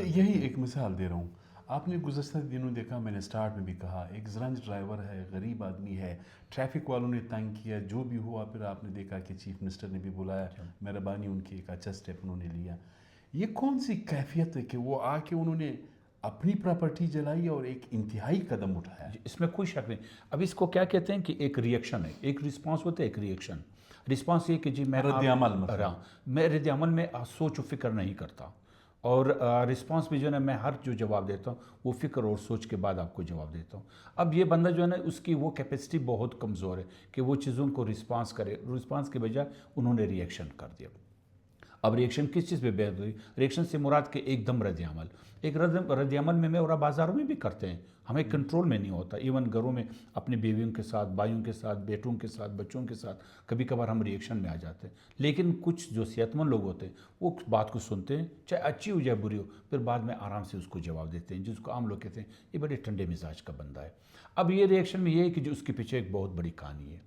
یہی ایک مثال دے رہا ہوں. آپ نے گزشتہ دنوں دیکھا، میں نے سٹارٹ میں بھی کہا، ایک زرنج ڈرائیور ہے، غریب آدمی ہے، ٹریفک والوں نے تنگ کیا، جو بھی ہوا، پھر آپ نے دیکھا کہ چیف منسٹر نے بھی بلایا، مہربانی ان کی ایک اچھا سٹیپ انہوں نے لیا. یہ کون سی کیفیت ہے کہ وہ آ کے انہوں نے اپنی پراپرٹی جلائی اور ایک انتہائی قدم اٹھایا؟ اس میں کوئی شک نہیں. اب اس کو کیا کہتے ہیں کہ ایک ریئیکشن ہے، ایک رسپانس ہوتا ہے، ایک ریئیکشن. رسپانس یہ کہ جی میں رد عمل مطلب. میں رد عمل میں سوچ و فکر نہیں کرتا، اور رسپانس بھی جو ہے نا میں ہر جو جواب دیتا ہوں وہ فکر اور سوچ کے بعد آپ کو جواب دیتا ہوں. اب یہ بندہ جو ہے نا اس کی وہ کیپیسٹی بہت کمزور ہے کہ وہ چیزوں کو رسپانس کرے. رسپانس کے بجائے انہوں نے ریئیکشن کر دیا. اب ریئیکشن کس چیز پہ بیان ہوئی؟ ریئیکشن سے مراد کہ ایک دم رد عمل. ایک رد عمل میں اور بازاروں میں بھی کرتے ہیں، ہمیں کنٹرول میں نہیں ہوتا. ایون گھروں میں اپنے بیویوں کے ساتھ، بھائیوں کے ساتھ، بیٹوں کے ساتھ، بچوں کے ساتھ کبھی کبھار ہم ریئیکشن میں آ جاتے ہیں. لیکن کچھ جو صحت مند لوگ ہوتے ہیں وہ بات کو سنتے ہیں، چاہے اچھی ہو چاہے بری ہو، پھر بعد میں آرام سے اس کو جواب دیتے ہیں، جس کو عام لوگ کہتے ہیں یہ بڑے ٹھنڈے مزاج کا بندہ ہے. اب یہ ریئیکشن میں یہ ہے کہ جو اس کے پیچھے ایک بہت بڑی کہانی ہے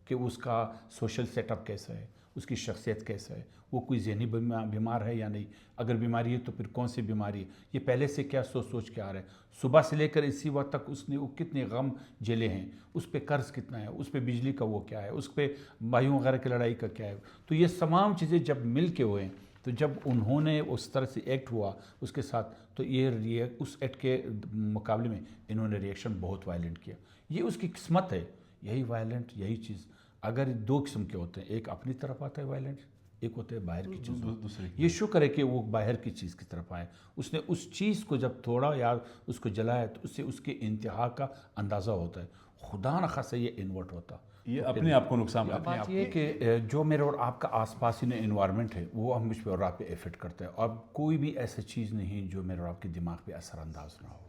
کہ اس کا سوشل سیٹ اپ کیسا ہے، اس کی شخصیت کیسا ہے، وہ کوئی ذہنی بیمار ہے یا نہیں، اگر بیماری ہے تو پھر کون سی بیماری ہے، یہ پہلے سے کیا سوچ کے آ رہا ہے، صبح سے لے کر اسی وقت تک اس نے وہ کتنے غم جھیلے ہیں، اس پہ قرض کتنا ہے، اس پہ بجلی کا وہ کیا ہے، اس پہ بھائیوں وغیرہ کی لڑائی کا کیا ہے. تو یہ تمام چیزیں جب مل کے ہوئے تو جب انہوں نے اس طرح سے ایکٹ ہوا اس کے ساتھ، تو یہ اس ایکٹ کے مقابلے میں انہوں نے ریئیکشن بہت وائلنٹ کیا. یہ اس کی قسمت ہے، یہی وائلنٹ، یہی چیز. اگر دو قسم کے ہوتے ہیں، ایک اپنی طرف آتا ہے وائلنٹ، ایک ہوتا ہے باہر کی چیز. یہ شکر ہے کہ وہ باہر کی چیز کی طرف آئے. اس نے اس چیز کو جب توڑا یا اس کو جلایا تو اس سے اس کے انتہا کا اندازہ ہوتا ہے. خدا نخواستہ یہ انورٹ ہوتا. یہ اپنے آپ کو نقصان بات یہ ہے کہ جو میرے اور آپ کا آس پاس ہی انوائرمنٹ ہے وہ ہم مجھ پہ اور آپ پہ افیکٹ کرتا ہے. اب کوئی بھی ایسی چیز نہیں جو میرے اور آپ کے دماغ پہ اثر انداز نہ ہو.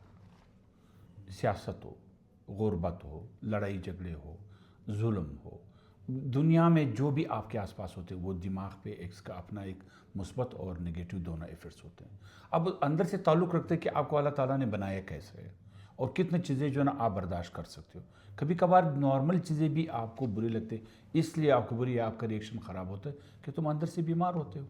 سیاست ہو، غربت ہو، لڑائی جھگڑے ہو، ظلم ہو، دنیا میں جو بھی آپ کے آس پاس ہوتے ہیں وہ دماغ پہ اس کا اپنا ایک مثبت اور نگیٹو دونوں ایفیکٹس ہوتے ہیں. اب اندر سے تعلق رکھتے ہیں کہ آپ کو اللہ تعالیٰ نے بنایا کیسے ہے اور کتنے چیزیں جو ہے نا آپ برداشت کر سکتے ہو. کبھی کبھار نارمل چیزیں بھی آپ کو بری لگتے ہیں، اس لیے آپ کو بری، آپ کا ریئیکشن خراب ہوتا ہے کہ تم اندر سے بیمار ہوتے ہو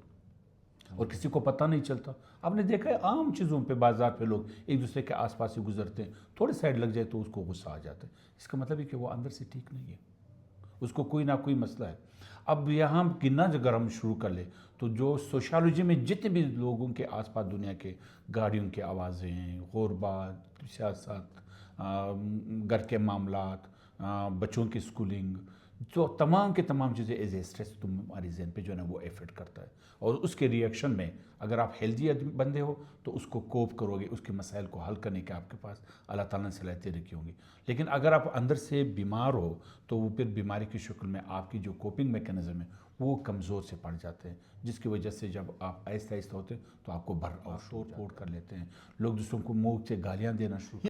اور کسی کو پتہ نہیں چلتا. آپ نے دیکھا ہے عام چیزوں پہ بازار پہ لوگ ایک دوسرے کے آس پاس سے گزرتے ہیں، تھوڑے سائڈ لگ جائے تو اس کو غصہ آ جاتا ہے. اس کا مطلب ہے کہ وہ اندر سے ٹھیک نہیں ہے، اس کو کوئی نہ کوئی مسئلہ ہے. اب یہاں گننا اگر ہم شروع کر لیں تو جو سوشالوجی میں جتنے بھی لوگوں کے آس پاس دنیا کے گاڑیوں کی آوازیں ہیں، غربت، سیاست، گھر کے معاملات، بچوں کی سکولنگ، جو تمام کے تمام چیزیں ایز اے اسٹریس تمہاری ذہن پہ جو ہے نا وہ ایفیکٹ کرتا ہے. اور اس کے ریئیکشن میں اگر آپ ہیلدی بندے ہو تو اس کو کوپ کرو گے، اس کے مسائل کو حل کرنے کے آپ کے پاس اللہ تعالیٰ نے صلاحیتیں رکھی ہوں گی. لیکن اگر آپ اندر سے بیمار ہو تو وہ پھر بیماری کی شکل میں آپ کی جو کوپنگ میکینزم ہے وہ کمزور سے پڑ جاتے ہیں، جس کی وجہ سے جب آپ آہستہ آہستہ ہوتے ہیں تو آپ کو بھر اور توڑ پھوڑ کر لیتے ہیں. لوگ دوسروں کو منہ سے گالیاں دینا شروع